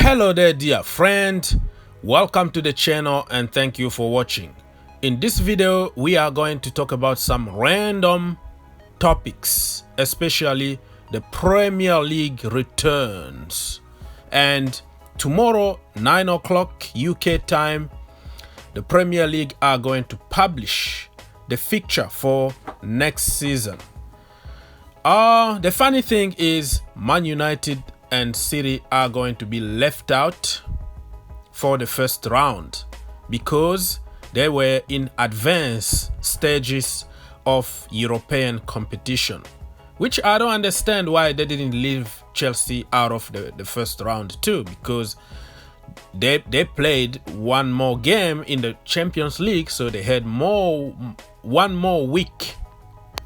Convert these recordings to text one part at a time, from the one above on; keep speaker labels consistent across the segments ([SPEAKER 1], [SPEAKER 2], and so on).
[SPEAKER 1] Hello there, dear friend. Welcome to the channel and thank you for watching. In this video, we are going to talk about some random topics, especially the Premier League returns. And tomorrow, 9 o'clock UK time, the Premier League are going to publish the fixture for next season. The funny thing is Man United and City are going to be left out for the first round because they were in advanced stages of European competition, which I don't understand why they didn't leave Chelsea out of the first round too, because they played one more game in the Champions League, so they had one more week,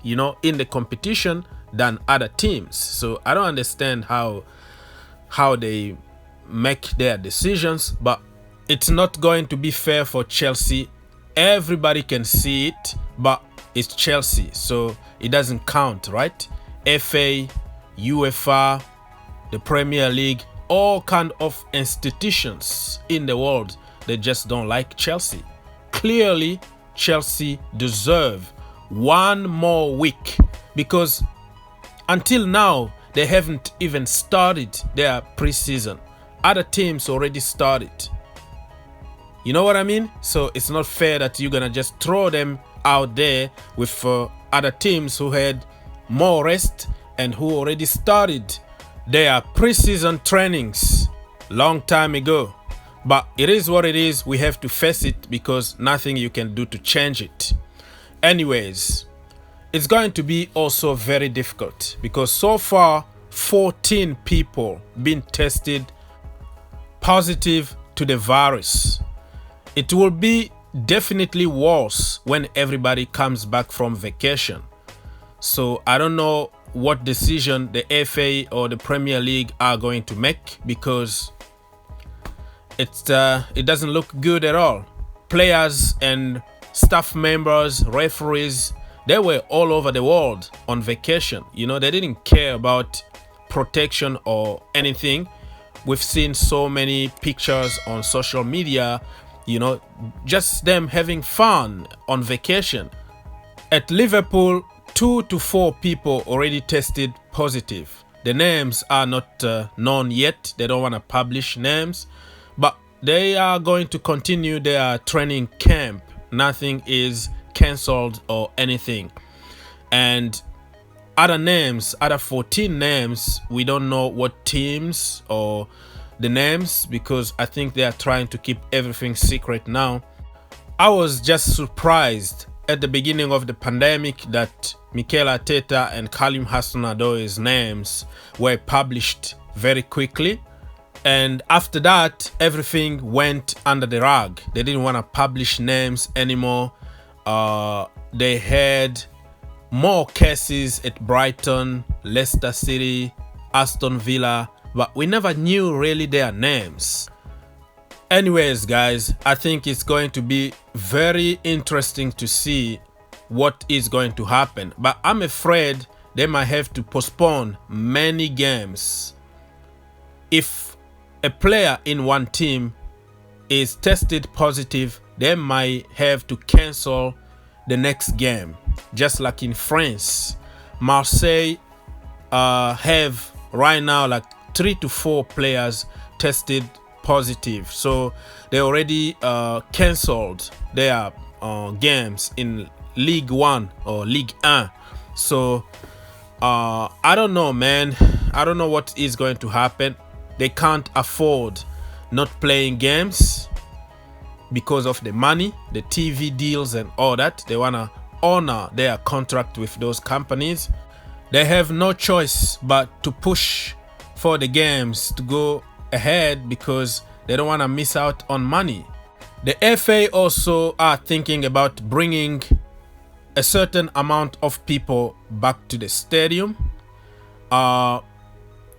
[SPEAKER 1] in the competition than other teams. So I don't understand how they make their decisions, but it's not going to be fair for Chelsea. Everybody can see it, but it's Chelsea, so it doesn't count, right? FA, UEFA, the Premier League, all kind of institutions in the world, they just don't like Chelsea. Clearly, Chelsea deserve one more week because until now, they haven't even started their preseason. Other teams already started. You know what I mean? So it's not fair that you're gonna just throw them out there with other teams who had more rest and who already started their preseason trainings long time ago. But it is what it is. We have to face it because nothing you can do to change it. Anyways, it's going to be also very difficult because so far 14 people been tested positive to the virus. It will be definitely worse when everybody comes back from vacation. So I don't know what decision the FA or the Premier League are going to make because it doesn't look good at all. Players and staff members, referees, they were all over the world on vacation. They didn't care about protection or anything. We've seen so many pictures on social media, just them having fun on vacation. At Liverpool, 2 to 4 people already tested positive. The names are not known yet. They don't want to publish names, but they are going to continue their training camp. Nothing is cancelled or anything. And other 14 names, we don't know what teams or the names because I think they are trying to keep everything secret now. I was just surprised at the beginning of the pandemic that Mikel Arteta and Karim Hussein-Odoi's names were published very quickly. And after that, everything went under the rug. They didn't want to publish names anymore. They had more cases at Brighton, Leicester City, Aston Villa, but we never knew really their names. Anyways, guys, I think it's going to be very interesting to see what is going to happen. But I'm afraid they might have to postpone many games. If a player in one team is tested positive, they might have to cancel the next game. Just like in France, Marseille have right now like 3 to 4 players tested positive, so they already cancelled their games in Ligue 1 or Ligue 1. So I don't know, man. I don't know what is going to happen. They can't afford not playing games because of the money, the TV deals and all that. They want to honor their contract with those companies. They have no choice but to push for the games to go ahead because they don't want to miss out on money. The FA also are thinking about bringing a certain amount of people back to the stadium.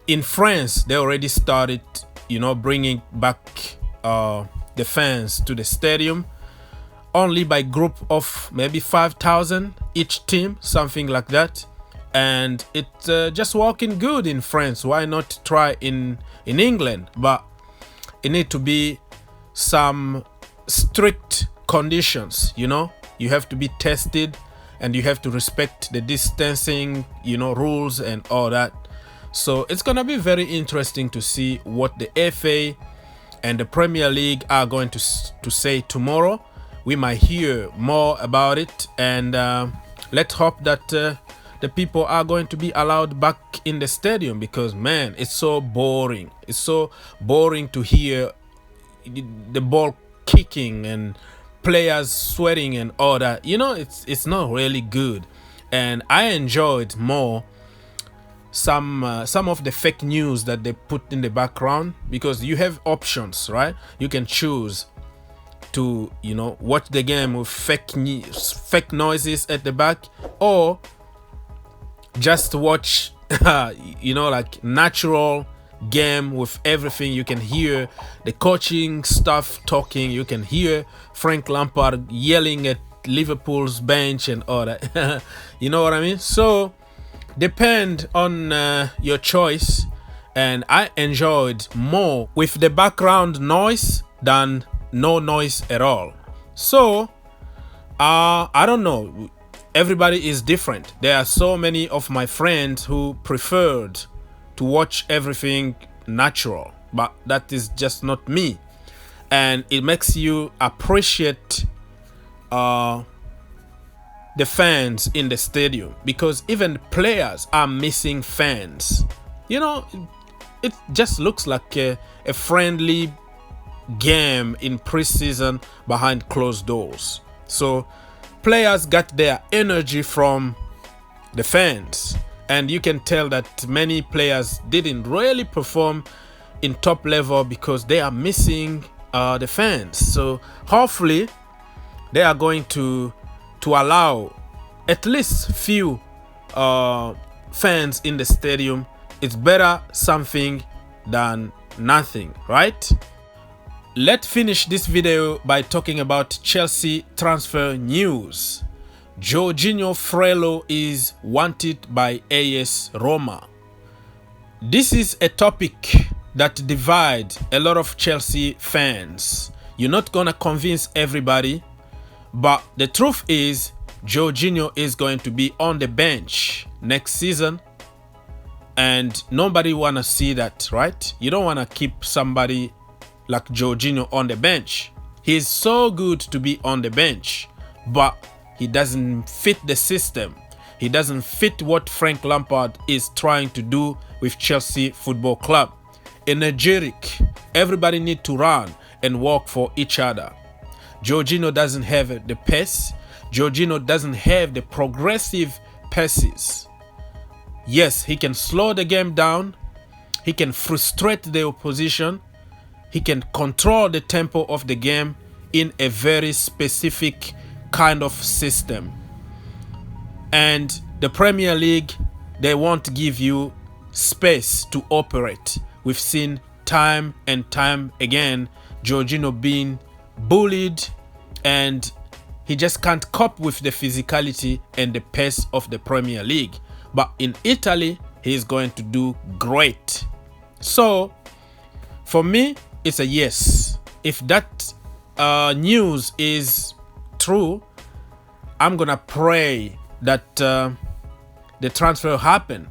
[SPEAKER 1] In France, they already started, bringing back the fans to the stadium, only by group of maybe 5,000 each team, something like that. And it's just working good in France. Why not try in England? But it need to be some strict conditions, you know. You have to be tested and you have to respect the distancing, you know, rules and all that. So it's gonna be very interesting to see what the FA and the Premier League are going to say tomorrow. We might hear more about it, and let's hope that the people are going to be allowed back in the stadium, because man, it's so boring. It's so boring to hear the ball kicking and players sweating and all that. You know, it's not really good. And I enjoyed more some of the fake news that they put in the background, because you have options, right? You can choose to, you know, watch the game with fake noises at the back, or just watch you know, like natural game with everything. You can hear the coaching staff talking, you can hear Frank Lampard yelling at Liverpool's bench and all that. You know what I mean? So depend on your choice, and I enjoyed more with the background noise than no noise at all. So I don't know, everybody is different. There are so many of my friends who preferred to watch everything natural, but that is just not me. And it makes you appreciate the fans in the stadium, because even players are missing fans. You know, it just looks like a friendly game in preseason behind closed doors. So players got their energy from the fans, and you can tell that many players didn't really perform in top level because they are missing the fans. So hopefully they are going to allow at least few fans in the stadium. It's better something than nothing, right? Let's finish this video by talking about Chelsea transfer news. Jorginho Frello is wanted by AS Roma. This is a topic that divides a lot of Chelsea fans. You're not gonna convince everybody, but the truth is Jorginho is going to be on the bench next season, and nobody wanna see that, right? You don't wanna keep somebody like Jorginho on the bench. He's so good to be on the bench, but he doesn't fit the system. He doesn't fit what Frank Lampard is trying to do with Chelsea Football Club. Energetic, everybody need to run and work for each other. Jorginho doesn't have the pace. Jorginho doesn't have the progressive passes. Yes, he can slow the game down. He can frustrate the opposition. He can control the tempo of the game in a very specific kind of system. And the Premier League, they won't give you space to operate. We've seen time and time again Jorginho being bullied, and he just can't cope with the physicality and the pace of the Premier League. But in Italy, he's going to do great. So for me, it's a yes. If that news is true, I'm gonna pray that the transfer happen.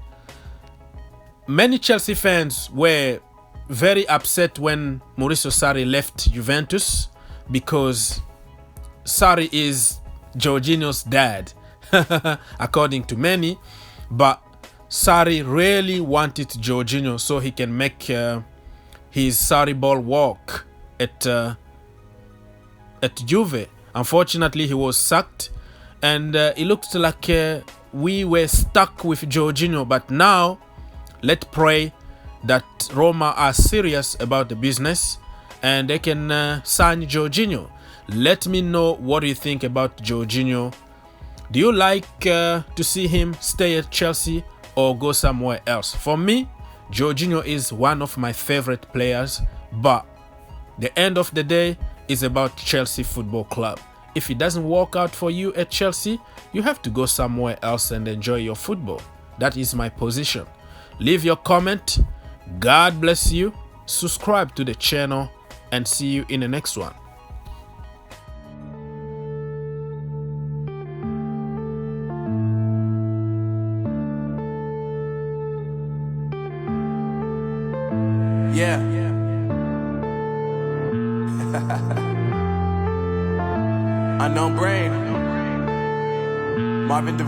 [SPEAKER 1] Many Chelsea fans were very upset when Maurizio Sarri left Juventus, because Sarri is Jorginho's dad, according to many. But Sarri really wanted Jorginho so he can make his Sarri ball work at Juve. Unfortunately, he was sacked, and it looked like we were stuck with Jorginho. But now, let's pray that Roma are serious about the business and they can sign Jorginho. Let me know what you think about Jorginho. Do you like to see him stay at Chelsea or go somewhere else? For me, Jorginho is one of my favorite players, but the end of the day is about Chelsea Football Club. If it doesn't work out for you at Chelsea, you have to go somewhere else and enjoy your football. That is my position. Leave your comment. God bless you. Subscribe to the channel, and see you in the next one.
[SPEAKER 2] Yeah. Unknown brain. Marvin